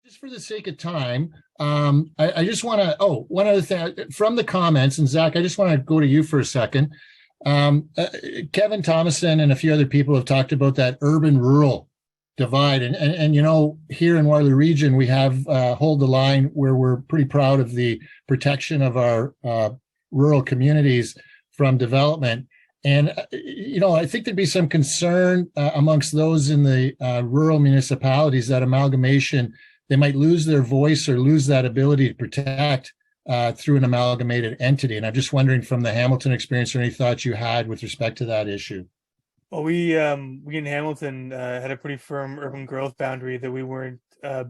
Just for the sake of time, I just want to, one other thing from the comments, and Zach, I just want to go to you for a second. Kevin Thomason and a few other people have talked about that urban-rural divide. And here in Waterloo Region, we have Hold the Line, where we're pretty proud of the protection of our rural communities from development. And, I think there'd be some concern amongst those in the rural municipalities that amalgamation, they might lose their voice or lose that ability to protect through an amalgamated entity. And I'm just wondering, from the Hamilton experience, or any thoughts you had with respect to that issue? Well, we in Hamilton had a pretty firm urban growth boundary that we weren't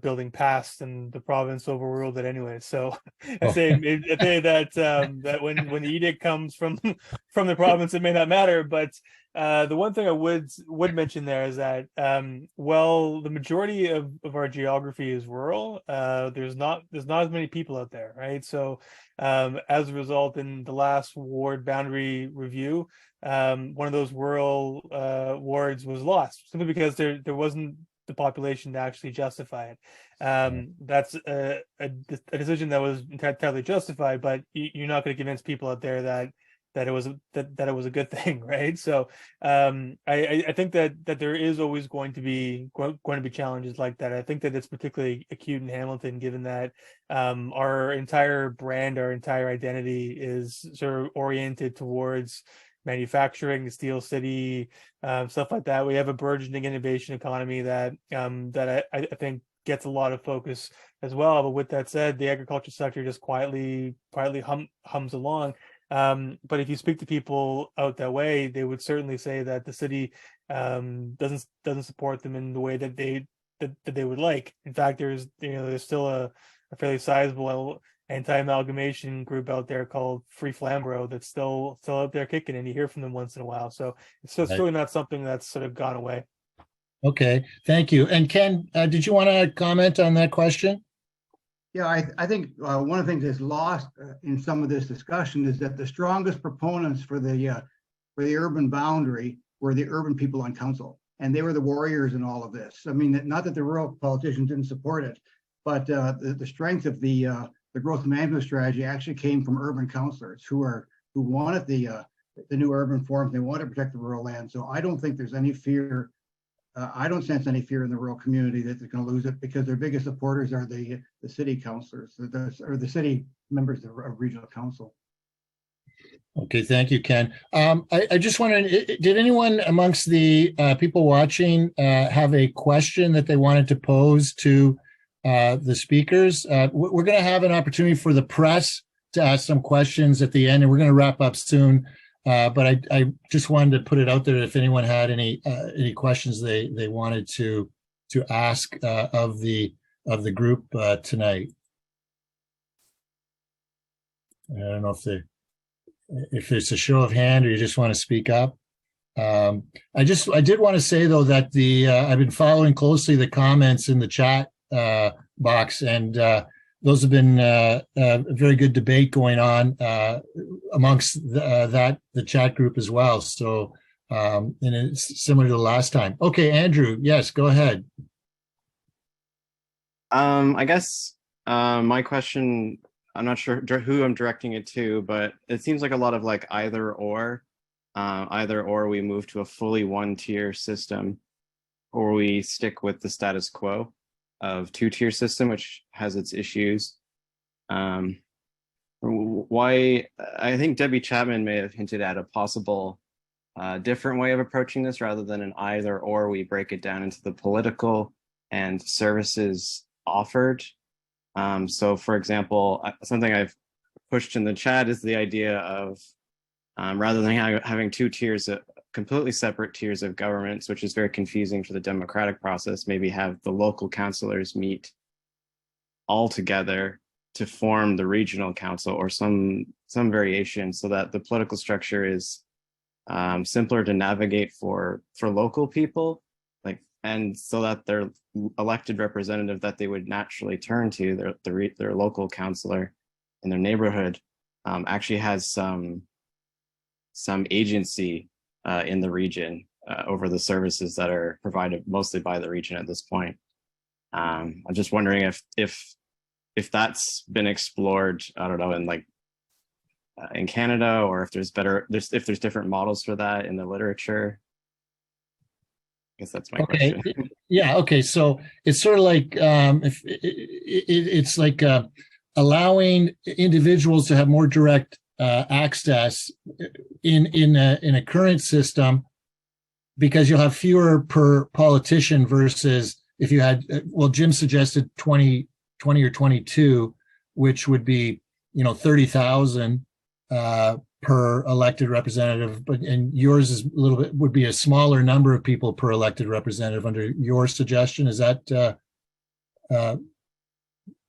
building past, and the province overruled it anyway. So I say that when the edict comes from the province, it may not matter. But the one thing I would mention there is that well, the majority of our geography is rural. There's not as many people out there, right? So as a result, in the last ward boundary review, one of those rural wards was lost simply because there wasn't the population to actually justify it. That's a decision that was entirely justified, but you're not going to convince people out there that it was a good thing, right? So I think that there is always going to be challenges like that. I think that it's particularly acute in Hamilton, given that our entire brand, our entire identity is sort of oriented towards manufacturing, steel city, stuff like that. We have a burgeoning innovation economy that I think gets a lot of focus as well. But with that said, the agriculture sector just quietly hums along. But if you speak to people out that way, they would certainly say that the city doesn't support them in the way that they would like. In fact, there's still a fairly sizable anti-amalgamation group out there called Free Flamborough that's still out there kicking, and you hear from them once in a while. So it's just really not something that's sort of gone away. Okay, thank you. And Ken, did you want to comment on that question? Yeah, I think one of the things that's lost in some of this discussion is that the strongest proponents for the urban boundary were the urban people on council, and they were the warriors in all of this. I mean, not that the rural politicians didn't support it, but the strength of the growth management strategy actually came from urban councillors who wanted the new urban forms. They want to protect the rural land. So I don't think there's any fear. I don't sense any fear in the rural community that they're going to lose it, because their biggest supporters are the city councillors, or the city members of regional council. Okay, thank you, Ken. I just wondered, did anyone amongst the people watching have a question that they wanted to pose to the speakers? We're going to have an opportunity for the press to ask some questions at the end, and we're going to wrap up soon. But I just wanted to put it out there if anyone had any questions they wanted to ask of the group tonight. I don't know if it's a show of hand or you just want to speak up. I did want to say though that I've been following closely the comments in the chat box, and those have been a very good debate going on amongst the chat group as well. So, and it's similar to the last time. Okay, Andrew, yes, go ahead. I guess my question, I'm not sure who I'm directing it to, but it seems like a lot of like either or we move to a fully one-tier system, or we stick with the status quo of two-tier system, which has its issues. Why, I think Debbie Chapman may have hinted at a possible different way of approaching this, rather than an either or. We break it down into the political and services offered. So for example, something I've pushed in the chat is the idea of rather than having two tiers, completely separate tiers of governments, which is very confusing for the democratic process, maybe have the local councillors meet all together to form the regional council, or some variation, so that the political structure is simpler to navigate for local people, and so that their elected representative that they would naturally turn to, their local councillor in their neighborhood, actually has some agency in the region over the services that are provided mostly by the region at this point. I'm just wondering if that's been explored, I don't know, in like in Canada, or if there's different models for that in the literature. I guess that's my question. Yeah. Okay. So it's sort of like if it's like allowing individuals to have more direct access in a current system, because you'll have fewer per politician versus if you had, well, Jim suggested 20 or 22, which would be 30,000 per elected representative, and yours is a little bit, would be a smaller number of people per elected representative under your suggestion. Is that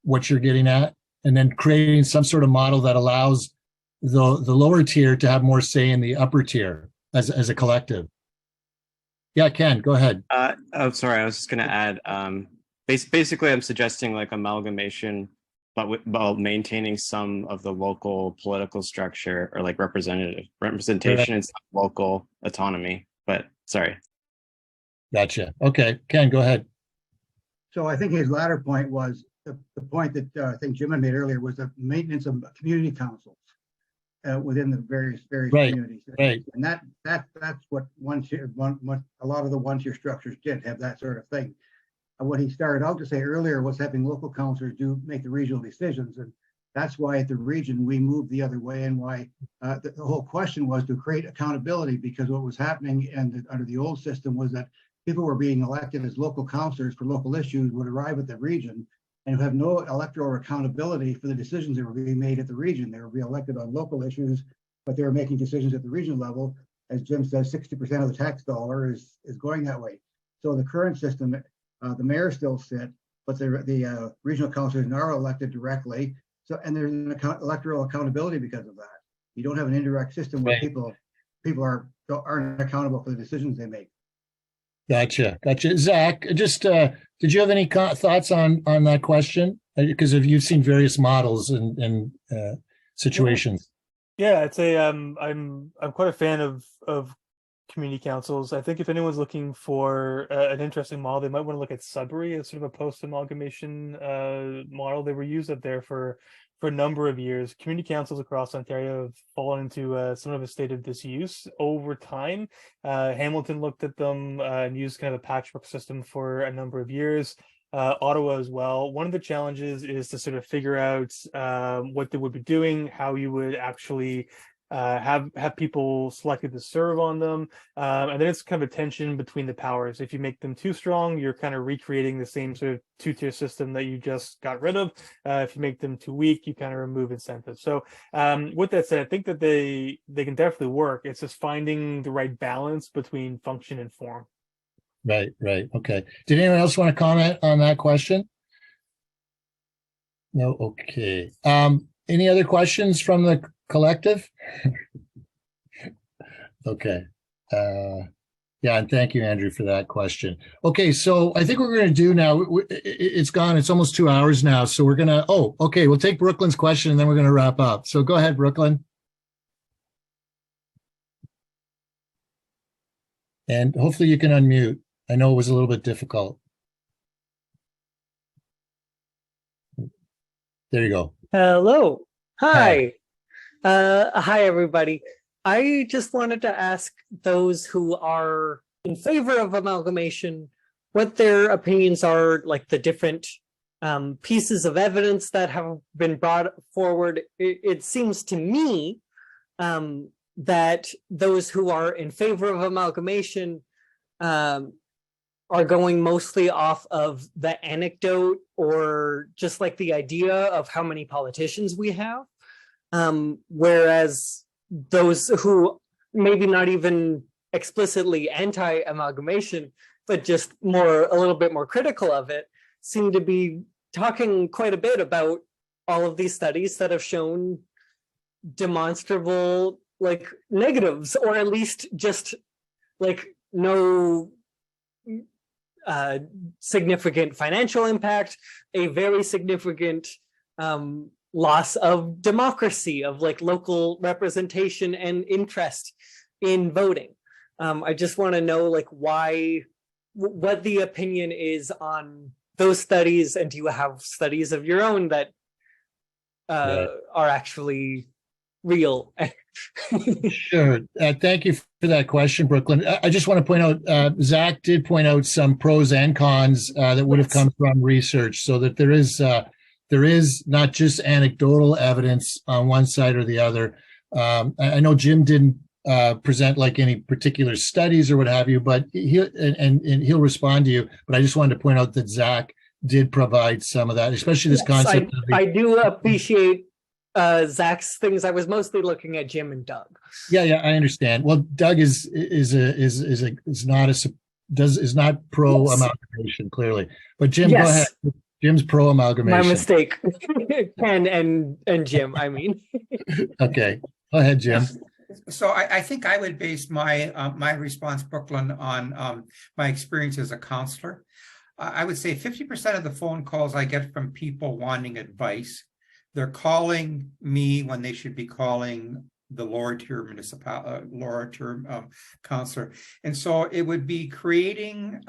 what you're getting at? And then creating some sort of model that allows the lower tier to have more say in the upper tier as a collective. Yeah, Ken, go ahead. Oh, sorry, I was just going to add, basically I'm suggesting like amalgamation, but while maintaining some of the local political structure, or like representation and some local autonomy. But sorry. Gotcha. Okay, Ken, go ahead. So I think his latter point was the point that I think Jim had made earlier, was the maintenance of community councils within the various communities. Right. And that's what a lot of the one-tier structures did have, that sort of thing. What he started out to say earlier was having local councillors make the regional decisions, and that's why at the region we moved the other way, and why the whole question was to create accountability, because what was happening under the old system was that people were being elected as local councillors for local issues, would arrive at the region and have no electoral accountability for the decisions that were being made at the region. They were being elected on local issues, but they were making decisions at the regional level. As Jim says, 60% of the tax dollar is going that way. So the current system, the mayor still sit, but the regional councillors are elected directly. So, and there's an electoral accountability because of that. You don't have an indirect system where people aren't accountable for the decisions they make. Gotcha. Zach, just did you have any thoughts on that question? Because you've seen various models and situations. Yeah, I'd say I'm quite a fan of community councils. I think if anyone's looking for an interesting model, they might want to look at Sudbury as sort of a post-amalgamation model. They were used up there for a number of years. Community councils across Ontario have fallen into some of a state of disuse over time. Hamilton looked at them and used kind of a patchwork system for a number of years. Ottawa as well. One of the challenges is to sort of figure out what they would be doing, how you would actually have people selected to serve on them, and then it's kind of a tension between the powers. If you make them too strong, you're kind of recreating the same sort of two-tier system that you just got rid of. If you make them too weak, you kind of remove incentives. So with that said, I think that they can definitely work. It's just finding the right balance between function and form. Right. Okay. Did anyone else want to comment on that question? No. Okay. Any other questions from the collective? Okay. Yeah, and thank you, Andrew, for that question. Okay, so I think what we're going to do now, it's gone. It's almost 2 hours now. So we're going to, okay, we'll take Brooklyn's question and then we're going to wrap up. So go ahead, Brooklyn. And hopefully you can unmute. I know it was a little bit difficult. There you go. Hello. Hi. Hi, everybody. I just wanted to ask those who are in favor of amalgamation what their opinions are, like the different pieces of evidence that have been brought forward. It seems to me that those who are in favor of amalgamation are going mostly off of the anecdote or just like the idea of how many politicians we have. Whereas those who maybe not even explicitly anti-amalgamation, but just a little bit more critical of it, seem to be talking quite a bit about all of these studies that have shown demonstrable like negatives, or at least just like no significant financial impact, a very significant loss of democracy, of like local representation and interest in voting. I just want to know like what the opinion is on those studies, and do you have studies of your own that are actually real? Sure. Thank you for that question, Brooklyn. I just want to point out, Zach did point out some pros and cons that would have come from research, so that there is not just anecdotal evidence on one side or the other. I know Jim didn't present like any particular studies or what have you, but he'll respond to you. But I just wanted to point out that Zach did provide some of that, especially this concept. I do appreciate Zach's things. I was mostly looking at Jim and Doug. Yeah, I understand. Well, Doug is not pro amalgamation, clearly. But Jim, go ahead. Jim's pro amalgamation. My mistake. Ken and Jim, I mean. Okay, go ahead, Jim. So I think I would base my my response, Brooklyn, on my experience as a counselor. I would say 50% of the phone calls I get from people wanting advice, they're calling me when they should be calling the lower tier counselor. And so it would be creating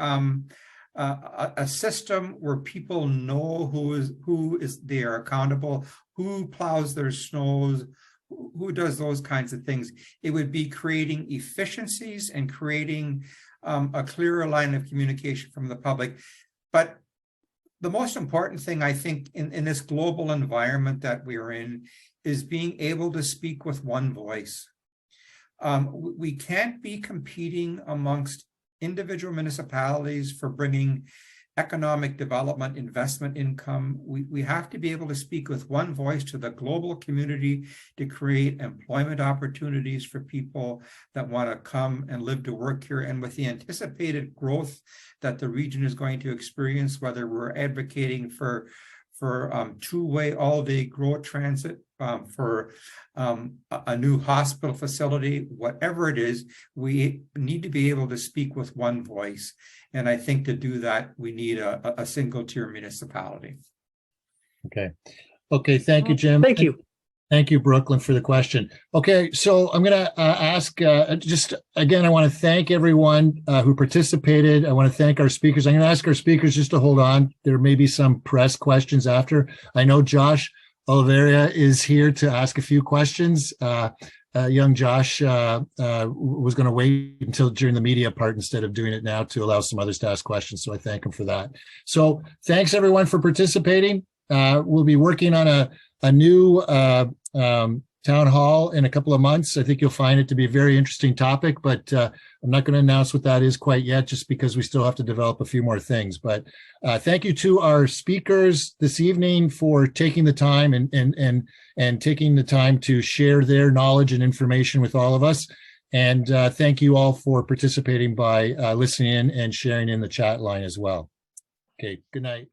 a system where people know who is they are accountable, who plows their snows, who does those kinds of things. It would be creating efficiencies and creating a clearer line of communication from the public. But the most important thing, I think, in this global environment that we are in is being able to speak with one voice. We can't be competing amongst individual municipalities for bringing economic development, investment income. We have to be able to speak with one voice to the global community to create employment opportunities for people that want to come and live to work here. And with the anticipated growth that the region is going to experience, whether we're advocating for two-way all-day growth transit, for a new hospital facility, whatever it is, we need to be able to speak with one voice. And I think to do that, we need a single-tier municipality. Okay. Thank you, Jim. Thank you. Thank you, Brooklyn, for the question. Okay, so I'm going to ask, just again, I want to thank everyone who participated. I want to thank our speakers. I'm going to ask our speakers just to hold on. There may be some press questions after. I know Josh Oliveira is here to ask a few questions. Young Josh was going to wait until during the media part instead of doing it now to allow some others to ask questions. So I thank him for that. So thanks everyone for participating. We'll be working on a new town hall in a couple of months. I think you'll find it to be a very interesting topic, but I'm not going to announce what that is quite yet, just because we still have to develop a few more things. But thank you to our speakers this evening for taking the time and taking the time to share their knowledge and information with all of us. And thank you all for participating by listening in and sharing in the chat line as well. Okay, good night.